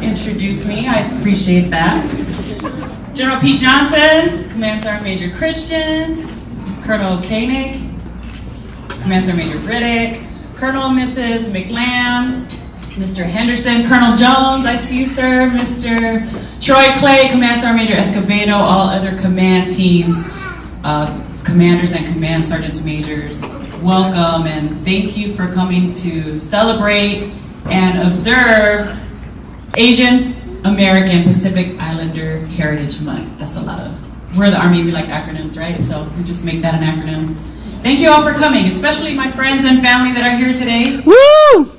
introduce me. I appreciate that. General Pete Johnson, Command Sergeant Major Christian, Colonel Koenig, Command Sergeant Major Riddick, Colonel and Mrs. McLam, Mr. Henderson, Colonel Jones, I see you, sir, Mr. Troy Clay, Command Sergeant Major Escobedo, all other command teams, commanders and command sergeants majors, welcome and thank you for coming to celebrate and observe Asian American Pacific Islander Heritage Month. That's a lot of, we're the Army, we like acronyms, right? So we just make that an acronym. Thank you all for coming, especially my friends and family that are here today. Woo!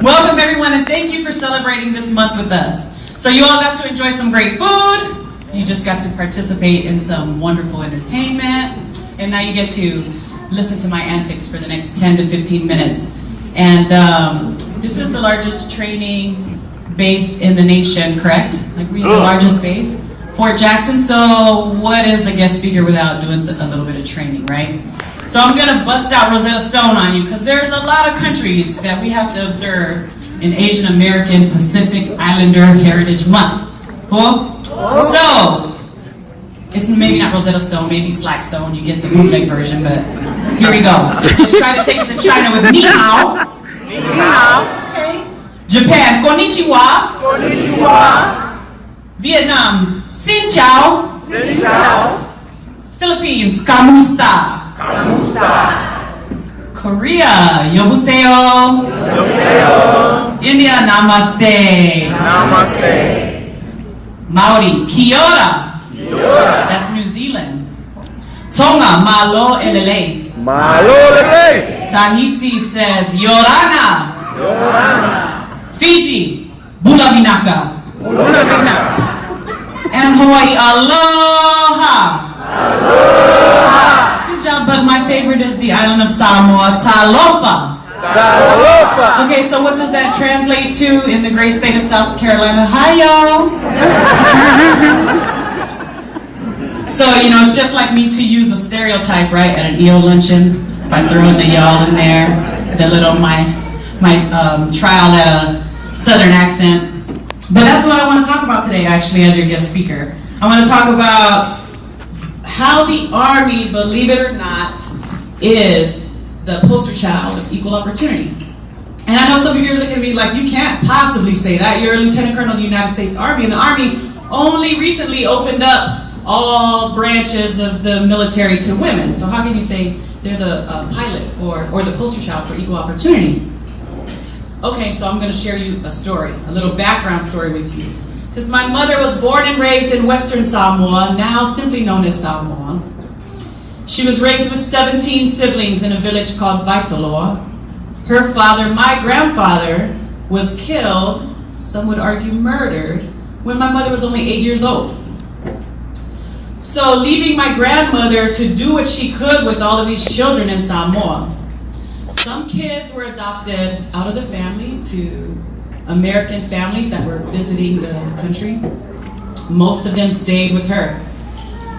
Welcome everyone and thank you for celebrating this month with us. So you all got to enjoy some great food, you just got to participate in some wonderful entertainment, and now you get to listen to my antics for the next 10 to 15 minutes. And this is the largest training base in the nation, correct? Like we're the largest base? Fort Jackson, so what is a guest speaker without doing a little bit of training, right? So I'm gonna bust out Rosetta Stone on you because there's a lot of countries that we have to observe in Asian American Pacific Islander Heritage Month. Cool? So, it's maybe not Rosetta Stone, maybe Slack Stone, you get the bootleg version, but here we go. Let's try to take it to China with Ni Hao. Ni hao. Okay. Japan, Konnichiwa. Konnichiwa. Vietnam, Xin Chào. Xin chào. Philippines, Kamusta. Kamusta. Korea, Yobuseo. Yobuseo. India, Namaste. Namaste. Maori, Kia ora. Kia ora. That's New Zealand. Tonga, Malo Elele. Malo lele. Tahiti says Yorana. Yorana. Fiji, Bula Vinaka. Bula vinaka. And Hawaii, Aloha. Aloha. Good job, but my favorite is the island of Samoa, Talofa. Talofa. Okay, so what does that translate to in the great state of South Carolina? Hi, y'all. So, you know, it's just like me to use a stereotype, right, at an EO luncheon by throwing the y'all in there, the little, my trial at a Southern accent. But that's what I want to talk about today, actually, as your guest speaker. I want to talk about how the Army, believe it or not, is the poster child of equal opportunity. And I know some of you are looking at me like, you can't possibly say that. You're a Lieutenant Colonel of the United States Army, and the Army only recently opened up all branches of the military to women. So how can you say they're the pilot for, or the poster child for equal opportunity? Okay, so I'm going to share you a story, a little background story with you. Because my mother was born and raised in Western Samoa, now simply known as Samoa. She was raised with 17 siblings in a village called Vaitoloa. Her father, my grandfather, was killed, some would argue murdered, when my mother was only 8 years old. So leaving my grandmother to do what she could with all of these children in Samoa. Some kids were adopted out of the family to American families that were visiting the country. Most of them stayed with her.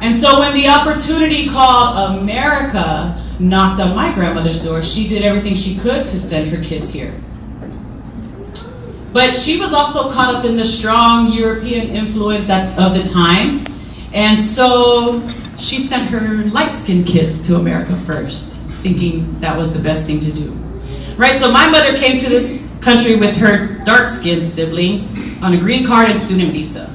And so when the opportunity called America knocked on my grandmother's door, she did everything she could to send her kids here. But she was also caught up in the strong European influence of the time. And so she sent her light-skinned kids to America first, thinking that was the best thing to do. Right, so my mother came to this country with her dark-skinned siblings on a green card and student visa.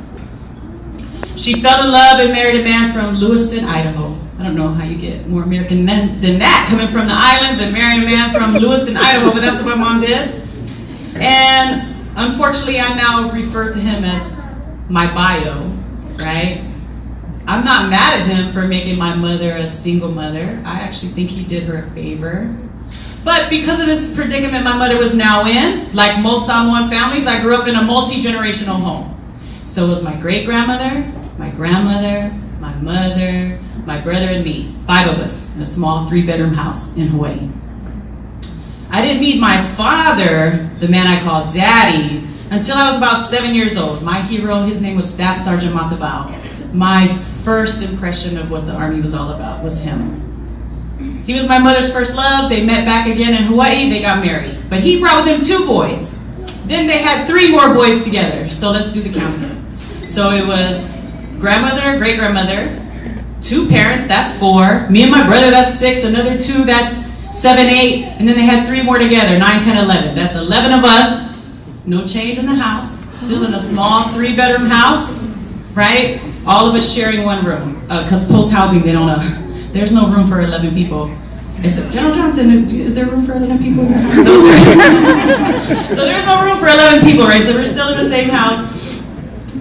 She fell in love and married a man from Lewiston, Idaho. I don't know how you get more American than that, coming from the islands and marrying a man from Lewiston, Idaho, but that's what my mom did. And unfortunately, I now refer to him as my bio, right? I'm not mad at him for making my mother a single mother. I actually think he did her a favor. But because of this predicament my mother was now in, like most Samoan families, I grew up in a multi-generational home. So was my great-grandmother, my grandmother, my mother, my brother, and me. 5 of us in a small 3-bedroom house in Hawaii. I didn't meet my father, the man I called Daddy, until I was about 7 years old. My hero, his name was Staff Sergeant Matavao. My first impression of what the Army was all about was him. He was my mother's first love. They met back again in Hawaii. They got married. But he brought with him 2 boys. Then they had 3 more boys together. So let's do the count again. So it was grandmother, great-grandmother, 2 parents, that's 4. Me and my brother, that's 6. Another 2, that's 7, 8. And then they had 3 more together, 9, 10, 11. That's 11 of us. No change in the house. Still in a small 3-bedroom house, right? All of us sharing one room. Because post-housing, they don't there's no room for 11 people. Except General Johnson, is there room for 11 people? So there's no room for 11 people, right? So we're still in the same house.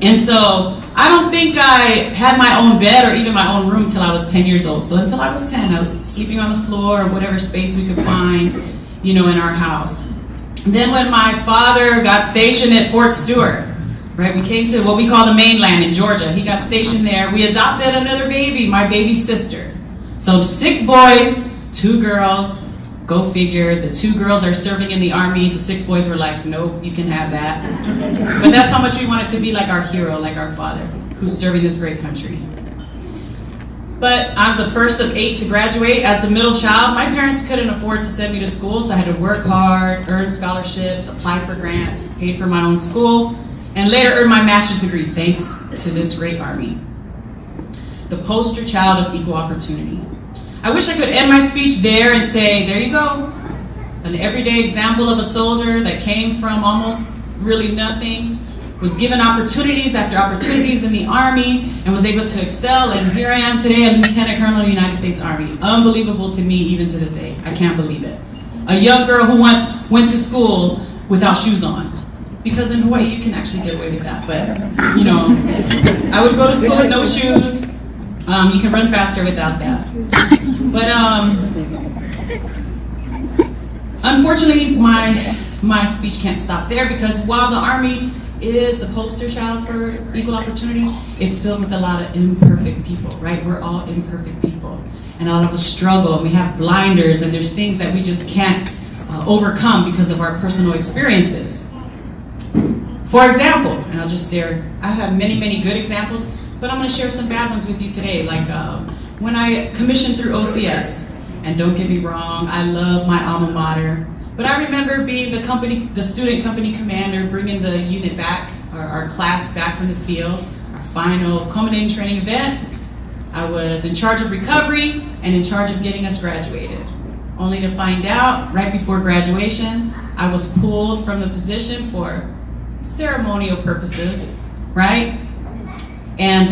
And so I don't think I had my own bed or even my own room till I was 10 years old. So until I was 10, I was sleeping on the floor or whatever space we could find, in our house. Then when my father got stationed at Fort Stewart, right, we came to what we call the mainland in Georgia. He got stationed there. We adopted another baby, my baby sister. So 6 boys, 2 girls. Go figure. The 2 girls are serving in the Army. The 6 boys were like, nope, you can have that. But that's how much we wanted to be like our hero, like our father, who's serving this great country. But I'm the first of 8 to graduate as the middle child. My parents couldn't afford to send me to school, so I had to work hard, earn scholarships, apply for grants, paid for my own school, and later earned my master's degree thanks to this great Army. The poster child of equal opportunity. I wish I could end my speech there and say, there you go. An everyday example of a soldier that came from almost really nothing, was given opportunities after opportunities in the Army, and was able to excel, and here I am today, a Lieutenant Colonel of the United States Army. Unbelievable to me even to this day. I can't believe it. A young girl who once went to school without shoes on. Because in Hawaii you can actually get away with that, but I would go to school with no shoes. You can run faster without that. But unfortunately, my speech can't stop there, because while the Army is the poster child for equal opportunity, it's filled with a lot of imperfect people, right? We're all imperfect people. And a lot of us struggle, and we have blinders, and there's things that we just can't overcome because of our personal experiences. For example, and I'll just share, I have many, many good examples, but I'm going to share some bad ones with you today. Like when I commissioned through OCS, and don't get me wrong, I love my alma mater, but I remember being the student company commander, bringing the unit back, our class back from the field, our final culminating training event. I was in charge of recovery and in charge of getting us graduated. Only to find out, right before graduation, I was pulled from the position for ceremonial purposes, right? And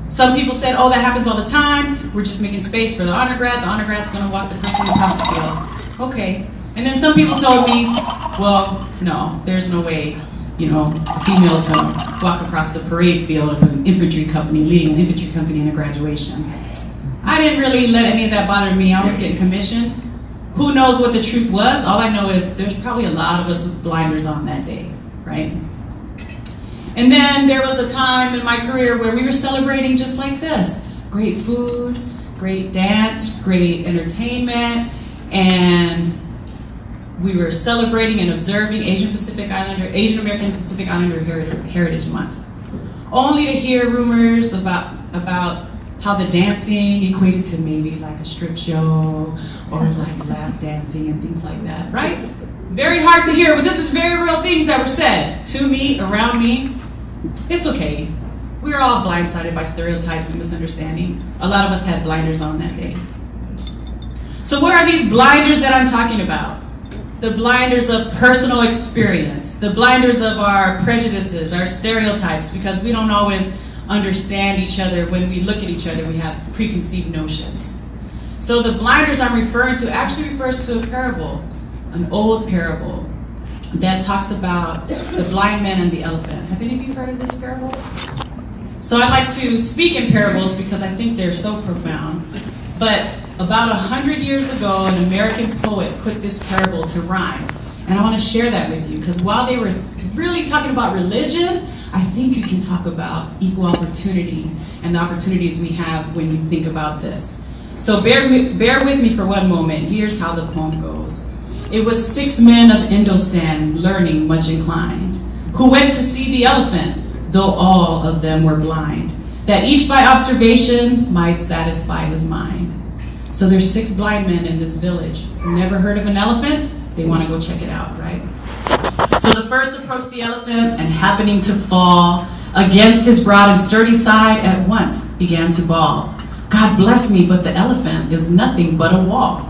some people said, oh, that happens all the time. We're just making space for the honor grad. The honor grad's going to walk the person across the field. Okay. And then some people told me, well, no, there's no way, a female's going to walk across the parade field of an infantry company, leading an infantry company in a graduation. I didn't really let any of that bother me. I was getting commissioned. Who knows what the truth was? All I know is there's probably a lot of us with blinders on that day, right? And then there was a time in my career where we were celebrating just like this. Great food, great dance, great entertainment, and we were celebrating and observing Asian American Pacific Islander Heritage Month. Only to hear rumors about how the dancing equated to maybe like a strip show or like lap dancing and things like that, right? Very hard to hear, but this is very real things that were said to me, around me. It's okay. We are all blindsided by stereotypes and misunderstanding. A lot of us had blinders on that day. So what are these blinders that I'm talking about? The blinders of personal experience, the blinders of our prejudices, our stereotypes, because we don't always understand each other. When we look at each other, we have preconceived notions. So the blinders I'm referring to actually refers to a parable, an old parable that talks about the blind man and the elephant. Have any of you heard of this parable? So I like to speak in parables because I think they're so profound. But about 100 years ago, an American poet put this parable to rhyme. And I want to share that with you, because while they were really talking about religion, I think you can talk about equal opportunity and the opportunities we have when you think about this. So bear with me for one moment. Here's how the poem goes. It was 6 men of Indostan, learning much inclined, who went to see the elephant, though all of them were blind, that each by observation might satisfy his mind. So there's 6 blind men in this village. Never heard of an elephant? They want to go check it out, right? So the first approached the elephant, and happening to fall against his broad and sturdy side, at once began to bawl. God bless me, but the elephant is nothing but a wall.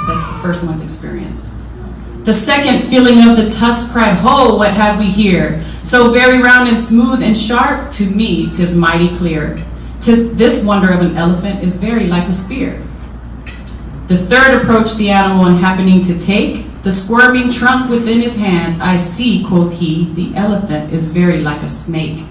That's the first one's experience. The second, feeling of the tusk, cried, Ho, what have we here? So very round and smooth and sharp, to me 'tis mighty clear. This wonder of an elephant is very like a spear. The third approached the animal, and happening to take the squirming trunk within his hands, I see, quoth he, the elephant is very like a snake.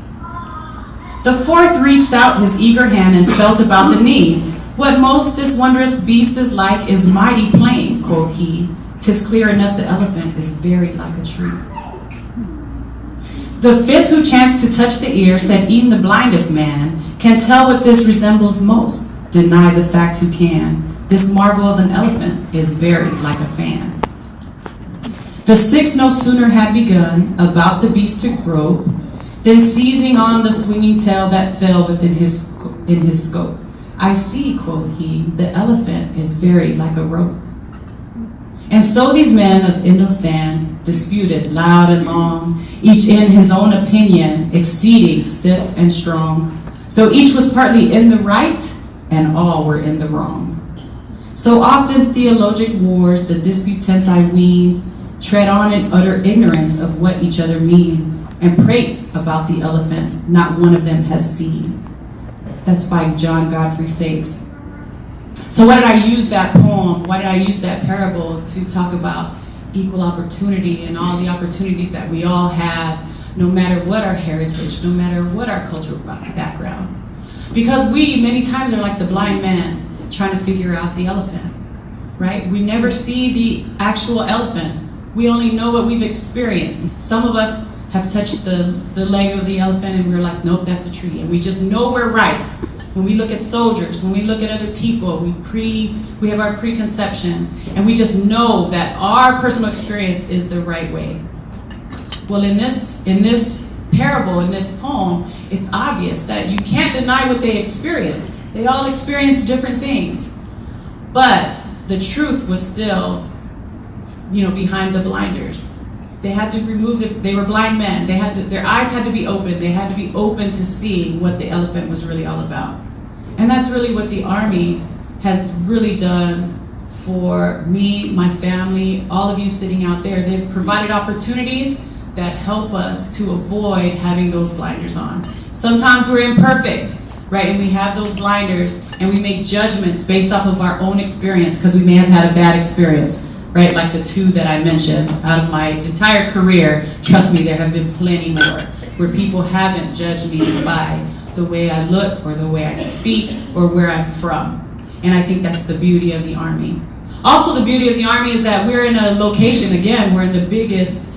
The fourth reached out his eager hand and felt about the knee. What most this wondrous beast is like is mighty plain, quoth he. 'Tis clear enough the elephant is very like a tree. The fifth, who chanced to touch the ear, said, E'en the blindest man can tell what this resembles most. Deny the fact who can. This marvel of an elephant is very like a fan. The sixth no sooner had begun about the beast to grope, than seizing on the swinging tail that fell within his scope. I see, quoth he, the elephant is very like a rope. And so these men of Indostan disputed loud and long, each in his own opinion, exceeding stiff and strong, though each was partly in the right, and all were in the wrong. So often theologic wars, the disputants I ween, tread on in utter ignorance of what each other mean, and prate about the elephant not one of them has seen. That's by John Godfrey Sakes. So why did I use that poem? Why did I use that parable to talk about equal opportunity and all the opportunities that we all have, no matter what our heritage, no matter what our cultural background? Because we many times are like the blind man trying to figure out the elephant, right? We never see the actual elephant. We only know what we've experienced. Some of us have touched the leg of the elephant and we're like, nope, that's a tree. And we just know we're right. When we look at soldiers, when we look at other people, we have our preconceptions, and we just know that our personal experience is the right way. Well, in this parable, in this poem, it's obvious that you can't deny what they experienced. They all experienced different things. But the truth was still, behind the blinders. They had to remove they were blind men. Their eyes had to be open. They had to be open to see what the elephant was really all about. And that's really what the Army has really done for me, my family, all of you sitting out there. They've provided opportunities that help us to avoid having those blinders on. Sometimes we're imperfect, right? And we have those blinders and we make judgments based off of our own experience because we may have had a bad experience. Right, like the two that I mentioned out of my entire career. Trust me, there have been plenty more where people haven't judged me by the way I look or the way I speak or where I'm from. And I think that's the beauty of the Army. Also, the beauty of the Army is that we're in a location, again, we're in the biggest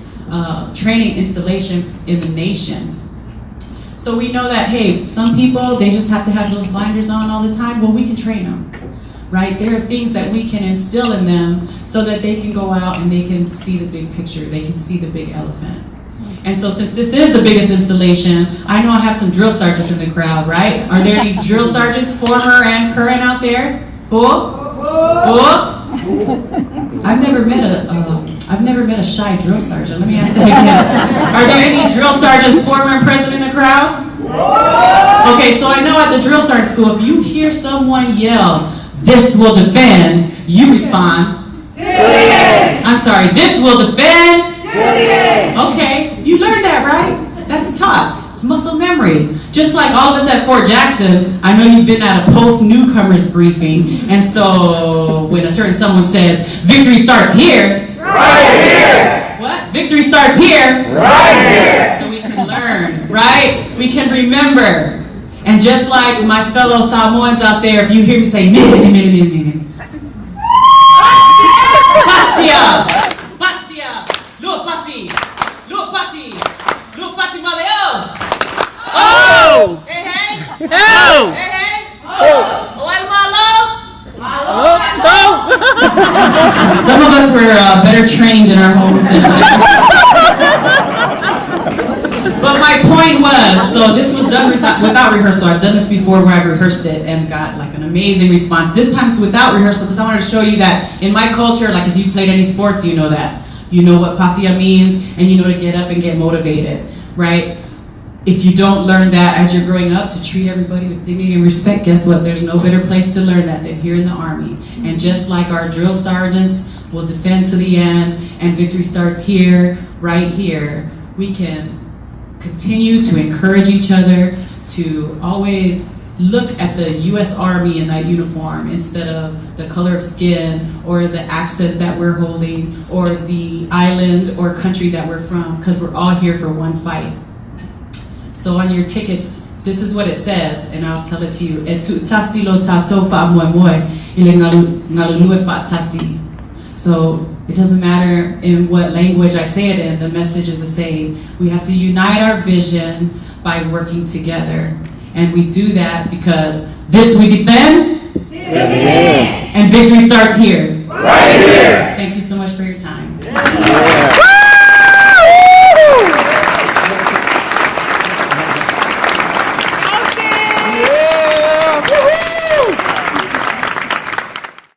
training installation in the nation. So we know that, hey, some people, they just have to have those blinders on all the time. Well, we can train them. Right? There are things that we can instill in them so that they can go out and they can see the big picture. They can see the big elephant. And so since this is the biggest installation, I know I have some drill sergeants in the crowd, right? Are there any drill sergeants, former and current out there? Who? I've never met a shy drill sergeant. Let me ask that again. Are there any drill sergeants, former and present in the crowd? Okay, so I know at the drill sergeant school, if you hear someone yell, "This will defend," you respond, I'm sorry, "This will defend." Okay, you learned that, right? That's tough. It's muscle memory. Just like all of us at Fort Jackson, I know you've been at a post-newcomers briefing, and so when a certain someone says, "Victory starts here," right here. What? Victory starts here, right here. So we can learn, right? We can remember. And just like my fellow Samoans out there, if you hear me say, "Mini, Patia, Patia, look Pati, Maleo." Oh! Hey, hey! Oh! Hey, hey! Oh! Oil Malo! Oh! Some of us were better trained in our homes than others. But my point was, so this was done without rehearsal. I've done this before where I've rehearsed it and got like an amazing response. This time it's without rehearsal because I wanted to show you that in my culture, like if you played any sports, you know that. You know what patria means, and you know to get up and get motivated, right? If you don't learn that as you're growing up, to treat everybody with dignity and respect, guess what? There's no better place to learn that than here in the Army. And just like our drill sergeants will defend to the end, and victory starts here, right here, we can continue to encourage each other to always look at the U.S. Army in that uniform instead of the color of skin or the accent that we're holding or the island or country that we're from, because we're all here for one fight. So on your tickets, this is what it says, and I'll tell it to you. So it doesn't matter in what language I say it in, the message is the same. We have to unite our vision by working together. And we do that because this we defend, and victory starts here. Right here. Thank you so much for your time.